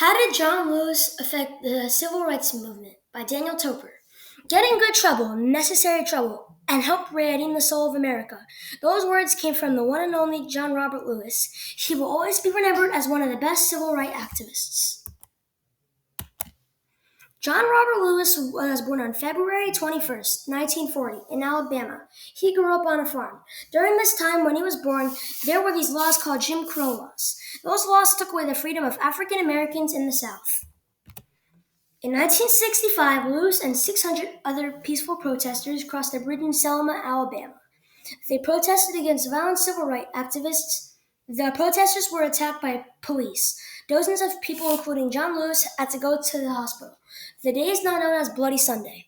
How did John Lewis affect the civil rights movement? By Daniel Topper. Get in good trouble, necessary trouble, and help redeem the soul of America. Those words came from the one and only John Robert Lewis. He will always be remembered as one of the best civil rights activists. John Robert Lewis was born on February 21st, 1940, in Alabama. He grew up on a farm. During this time, when he was born, there were these laws called Jim Crow laws. Those laws took away the freedom of African Americans in the South. In 1965, Lewis and 600 other peaceful protesters crossed a bridge in Selma, Alabama. They protested against violent civil rights activists. The protesters were attacked by police. Dozens of people, including John Lewis, had to go to the hospital. The day is now known as Bloody Sunday.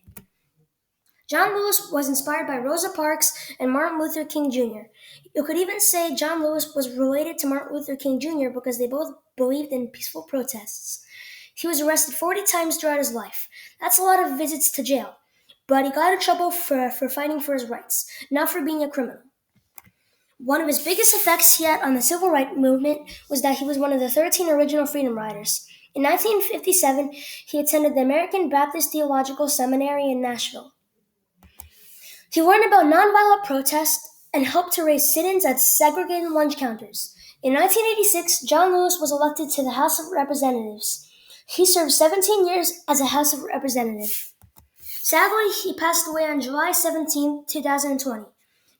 John Lewis was inspired by Rosa Parks and Martin Luther King Jr. You could even say John Lewis was related to Martin Luther King Jr. because they both believed in peaceful protests. He was arrested 40 times throughout his life. That's a lot of visits to jail. But he got in trouble for fighting for his rights, not for being a criminal. One of his biggest effects he had on the civil rights movement was that he was one of the 13 original Freedom Riders. In 1957, he attended the American Baptist Theological Seminary in Nashville. He learned about nonviolent protest and helped to raise sit-ins at segregated lunch counters. In 1986, John Lewis was elected to the House of Representatives. He served 17 years as a House of Representative. Sadly, he passed away on July 17, 2020.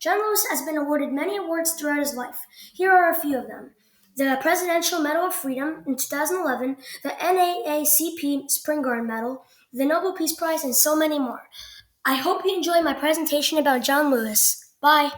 John Lewis has been awarded many awards throughout his life. Here are a few of them: the Presidential Medal of Freedom in 2011, the NAACP Spring Garden Medal, the Nobel Peace Prize, and so many more. I hope you enjoyed my presentation about John Lewis. Bye.